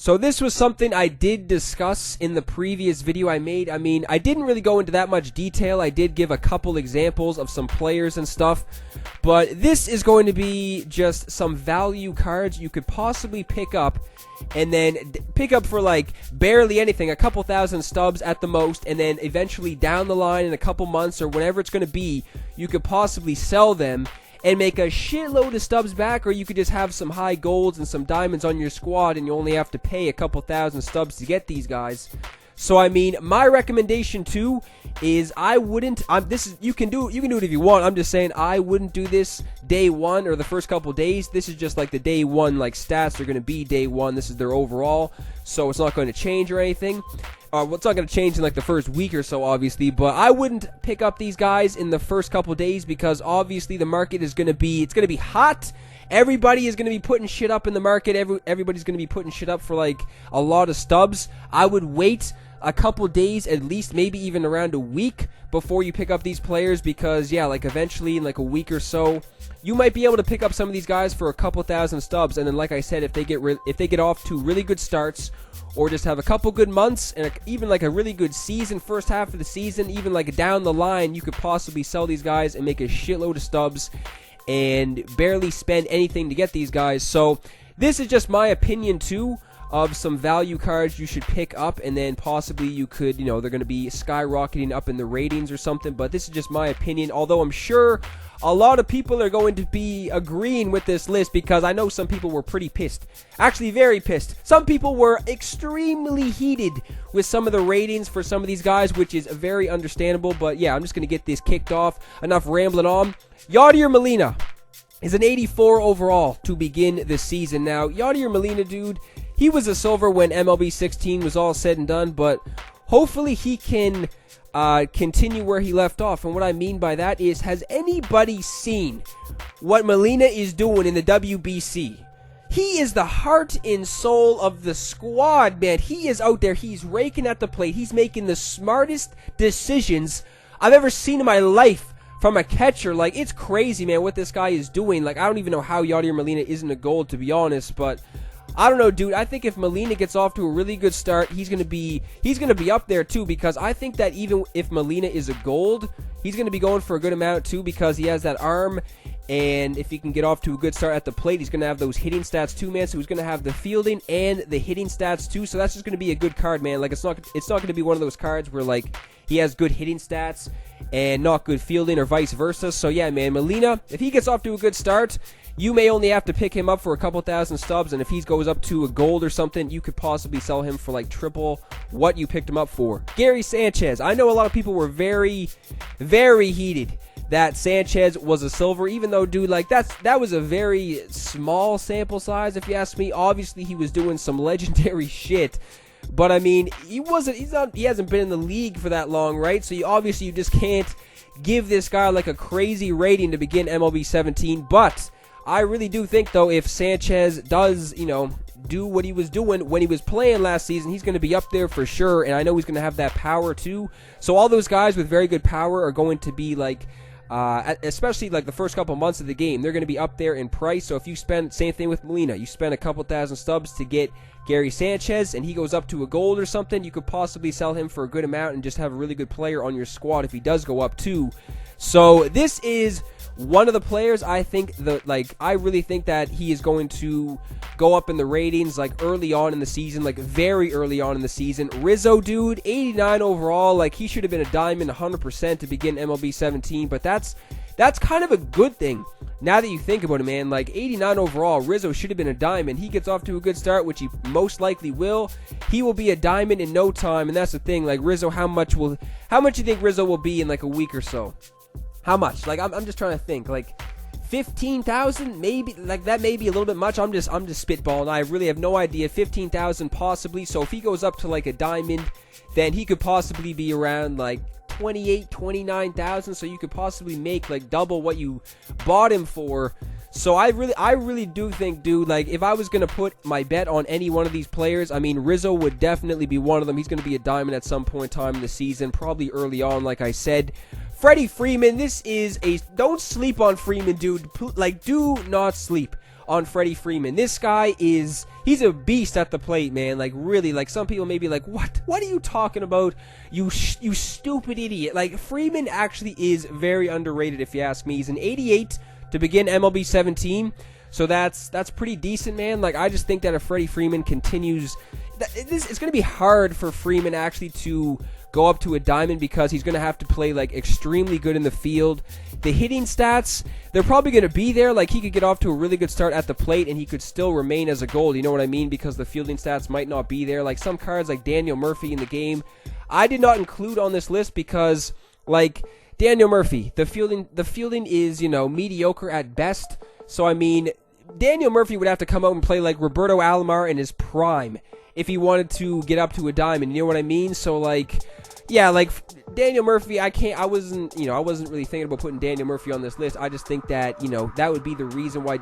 So this was something I did discuss in the previous video I made. I mean, I didn't really go into that much detail. I did give a couple examples of some players and stuff. But this is going to be just some value cards you could possibly pick up. And then pick up for like barely anything, a couple thousand stubs at the most. And then eventually down the line in a couple months or whatever it's going to be, you could possibly sell them and make a shitload of stubs back, or you could just have some high golds and some diamonds on your squad and you only have to pay a couple thousand stubs to get these guys. So I mean, my recommendation too is I wouldn't, you can do it if you want. I'm just saying I wouldn't do this day one or the first couple days. This is just like the day one like stats are going to be day one. This is their overall, so it's not going to change or anything. Well, it's not going to change in like the first week or so, obviously, but I wouldn't pick up these guys in the first couple days because obviously the market is going to be, it's going to be hot. Everybody is going to be putting shit up in the market. Everybody's going to be putting shit up for like a lot of stubs. I would wait a couple days, at least maybe even around a week before you pick up these players because yeah, like eventually in like a week or so you might be able to pick up some of these guys for a couple thousand stubs. And then like I said, if they get off to really good starts or just have a couple good months and even like a really good season, first half of the season, even like down the line, you could possibly sell these guys and make a shitload of stubs and barely spend anything to get these guys. So this is just my opinion too of some value cards you should pick up, and then possibly you could, they're going to be skyrocketing up in the ratings or something, but this is just my opinion, although I'm sure a lot of people are going to be agreeing with this list because I know some people were pretty pissed. Actually, very pissed. Some people were extremely heated with some of the ratings for some of these guys, which is very understandable, but yeah, I'm just going to get this kicked off. Enough rambling on. Yadier Molina is an 84 overall to begin the season. Now, Yadier Molina, dude, he was a silver when MLB 16 was all said and done, but hopefully he can continue where he left off. And what I mean by that is, has anybody seen what Molina is doing in the WBC? He is the heart and soul of the squad, man. He is out there. He's raking at the plate. He's making the smartest decisions I've ever seen in my life from a catcher. Like, it's crazy, man, what this guy is doing. Like, I don't even know how Yadier Molina isn't a gold, to be honest, but I don't know, dude. I think if Molina gets off to a really good start, he's gonna be up there too, because I think that even if Molina is a gold, he's gonna be going for a good amount too, because he has that arm, and if he can get off to a good start at the plate, he's gonna have those hitting stats too, man. So he's gonna have the fielding and the hitting stats too. So that's just gonna be a good card, man. Like, it's not gonna be one of those cards where like he has good hitting stats and not good fielding or vice versa. So yeah, man, Molina, if he gets off to a good start, you may only have to pick him up for a couple thousand stubs, and if he goes up to a gold or something, you could possibly sell him for like triple what you picked him up for. Gary Sanchez. I know a lot of people were very, very heated that Sanchez was a silver, even though, dude, like that was a very small sample size, if you ask me. Obviously, he was doing some legendary shit, but I mean, he hasn't been in the league for that long, right? So you just can't give this guy like a crazy rating to begin MLB 17, but I really do think, though, if Sanchez does, do what he was doing when he was playing last season, he's going to be up there for sure, and I know he's going to have that power, too. So all those guys with very good power are going to be, like, especially, like, the first couple months of the game, they're going to be up there in price. So if you spend, same thing with Molina, you spend a couple thousand stubs to get Gary Sanchez, and he goes up to a gold or something, you could possibly sell him for a good amount and just have a really good player on your squad if he does go up, too. So this is one of the players I really think that he is going to go up in the ratings like early on in the season, like very early on in the season. Rizzo, dude, 89 overall, like he should have been a diamond 100% to begin MLB 17, but that's kind of a good thing now that you think about it, man. Like 89 overall, Rizzo should have been a diamond. He gets off to a good start, which he most likely will. He will be a diamond in no time, and that's the thing. Like Rizzo, how much you think Rizzo will be in like a week or so? How much? Like, I'm just trying to think. Like, 15,000? Maybe. Like, that may be a little bit much. I'm just spitballing. I really have no idea. 15,000 possibly. So, if he goes up to, like, a diamond, then he could possibly be around, like, 28, 29,000. So, you could possibly make, like, double what you bought him for. So, I really do think, dude, like, if I was going to put my bet on any one of these players, I mean, Rizzo would definitely be one of them. He's going to be a diamond at some point in time in the season, probably early on, like I said. Freddie Freeman, don't sleep on Freeman, dude. Like, do not sleep on Freddie Freeman. This guy he's a beast at the plate, man. Like, really, like, some people may be like, what are you talking about, you stupid idiot? Like, Freeman actually is very underrated, if you ask me. He's an 88 to begin MLB 17, so that's pretty decent, man. Like, I just think that if Freddie Freeman continues, it's going to be hard for Freeman actually to go up to a diamond, because he's going to have to play like extremely good in the field. The hitting stats, they're probably going to be there. Like, he could get off to a really good start at the plate and he could still remain as a gold, you know what I mean, because the fielding stats might not be there. Like, some cards like Daniel Murphy in the game, I did not include on this list because, like, Daniel Murphy, the fielding is, you know, mediocre at best. So I mean, Daniel Murphy would have to come out and play like Roberto Alomar in his prime if he wanted to get up to a diamond, you know what I mean? So, like, yeah, like, Daniel Murphy, I wasn't really thinking about putting Daniel Murphy on this list. I just think that, you know, that would be the reason why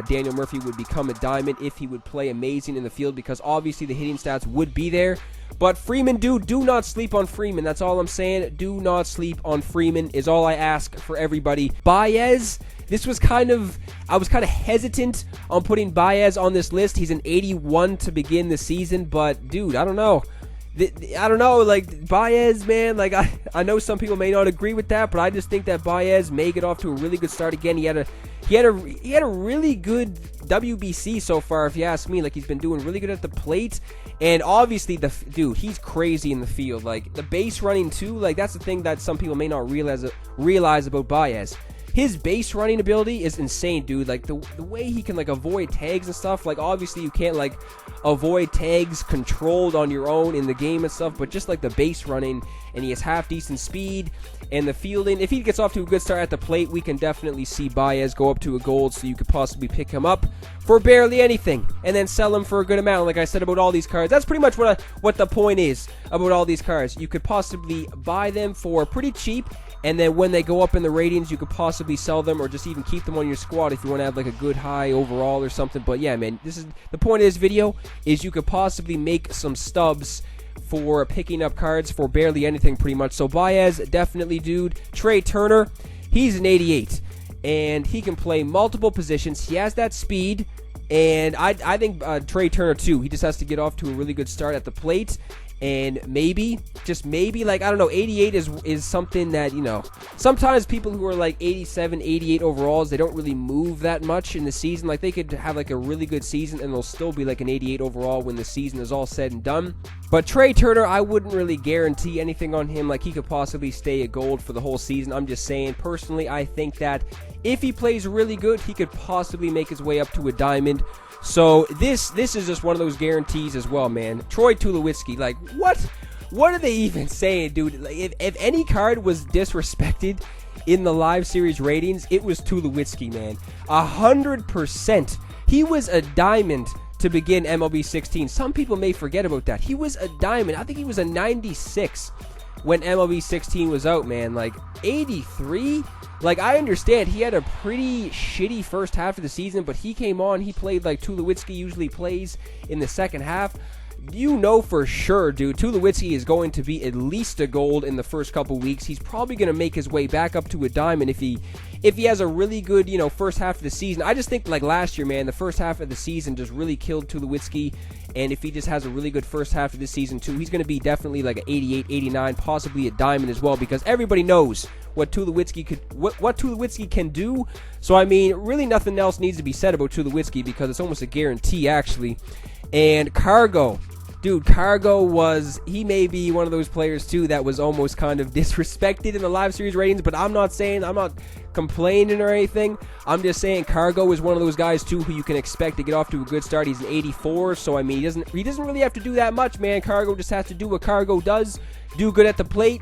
Daniel Murphy would become a diamond, if he would play amazing in the field, because obviously the hitting stats would be there. But Freeman, do not sleep on Freeman. That's all I'm saying. Do not sleep on Freeman is all I ask for everybody. Baez, I was kind of hesitant on putting Baez on this list. He's an 81 to begin the season, but dude, I don't know. Like, Baez, man, like, I know some people may not agree with that, but I just think that Baez may get off to a really good start again. He had a really good WBC so far, if you ask me. Like, he's been doing really good at the plate, and obviously dude, he's crazy in the field. Like, the base running too, like, that's the thing that some people may not realize about Baez. His base running ability is insane, dude. Like, the way he can, like, avoid tags and stuff. Like, obviously you can't, like, avoid tags controlled on your own in the game and stuff, but just, like, the base running, and he has half decent speed, and the fielding. If he gets off to a good start at the plate, we can definitely see Baez go up to a gold, so you could possibly pick him up for barely anything and then sell him for a good amount. Like I said about all these cards, that's pretty much what the point is about all these cards. You could possibly buy them for pretty cheap, and then when they go up in the ratings, you could possibly sell them or just even keep them on your squad if you want to have like a good high overall or something. But yeah, man, this is the point of this video, is you could possibly make some stubs for picking up cards for barely anything pretty much. So Baez, definitely, dude. Trey Turner, he's an 88, and he can play multiple positions. He has that speed, and I think Trey Turner too. He just has to get off to a really good start at the plate. And maybe, just maybe, like, I don't know, 88 is something that, you know, sometimes people who are like 87, 88 overalls, they don't really move that much in the season. Like, they could have like a really good season and they'll still be like an 88 overall when the season is all said and done. But Trey Turner, I wouldn't really guarantee anything on him. Like, he could possibly stay a gold for the whole season. I'm just saying, personally, I think that if he plays really good, he could possibly make his way up to a diamond. So this is just one of those guarantees as well, man. Troy Tulowitzki, like, what are they even saying, dude? Like, if any card was disrespected in the live series ratings, it was Tulowitzki, man. 100%. He was a diamond to begin MLB 16. Some people may forget about that. He was a diamond. I think he was a 96 when MLB 16 was out, man. Like, 83? Like, I understand he had a pretty shitty first half of the season, but he came on, he played like Tulowitzki usually plays in the second half. You know for sure, dude, Tulowitzki is going to be at least a gold in the first couple weeks. He's probably going to make his way back up to a diamond if he has a really good, you know, first half of the season. I just think, like, last year, man, the first half of the season just really killed Tulowitzki. And if he just has a really good first half of this season too, he's going to be definitely like an 88, 89, possibly a diamond as well, because everybody knows what Tulowitzki can do. So I mean, really nothing else needs to be said about Tulowitzki, because it's almost a guarantee actually. And Cargo, dude, he may be one of those players too that was almost kind of disrespected in the live series ratings, but I'm not complaining or anything. I'm just saying Cargo is one of those guys too who you can expect to get off to a good start. He's an 84, so I mean, he doesn't really have to do that much, man. Cargo just has to do what Cargo does, do good at the plate,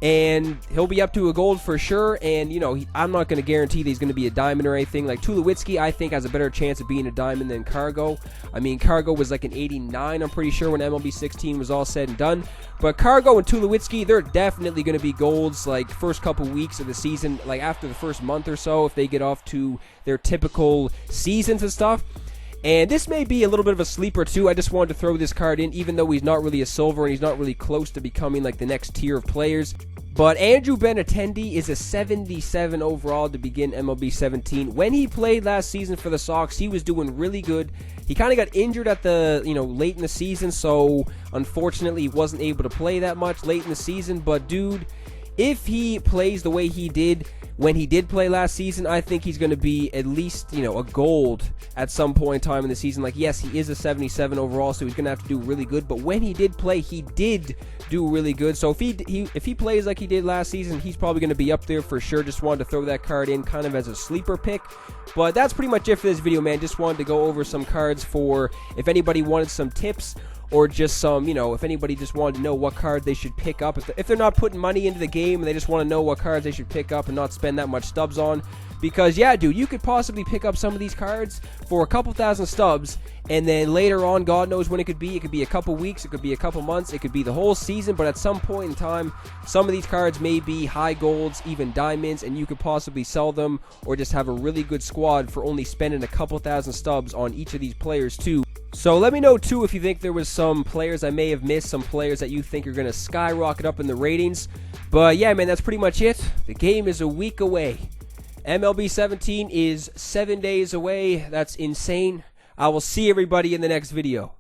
and he'll be up to a gold for sure. And, you know, I'm not going to guarantee that he's going to be a diamond or anything. Like, Tulowitzki, I think, has a better chance of being a diamond than Cargo. I mean, Cargo was like an 89, I'm pretty sure, when MLB 16 was all said and done. But Cargo and Tulowitzki, they're definitely going to be golds, like, first couple weeks of the season, like, after the first month or so, if they get off to their typical seasons and stuff. And this may be a little bit of a sleeper too. I just wanted to throw this card in, even though he's not really a silver and he's not really close to becoming like the next tier of players. But Andrew Benintendi is a 77 overall to begin MLB 17. When he played last season for the Sox, he was doing really good. He kind of got injured at the, late in the season, so unfortunately he wasn't able to play that much late in the season. But dude, if he plays the way he did when he did play last season, I think he's going to be at least, a gold at some point in time in the season. Like, yes, he is a 77 overall, so he's going to have to do really good. But when he did play, he did do really good. So if he plays like he did last season, he's probably going to be up there for sure. Just wanted to throw that card in kind of as a sleeper pick. But that's pretty much it for this video, man. Just wanted to go over some cards for if anybody wanted some tips, or just some, if anybody just wanted to know what card they should pick up. If they're not putting money into the game and they just want to know what cards they should pick up and not spend that much stubs on. Because, yeah, dude, you could possibly pick up some of these cards for a couple thousand stubs, and then later on, God knows when it could be. It could be a couple weeks, it could be a couple months, it could be the whole season, but at some point in time, some of these cards may be high golds, even diamonds, and you could possibly sell them or just have a really good squad for only spending a couple thousand stubs on each of these players, too. So let me know, too, if you think there was some players I may have missed, some players that you think are going to skyrocket up in the ratings. But, yeah, man, that's pretty much it. The game is a week away. MLB 17 is 7 days away. That's insane. I will see everybody in the next video.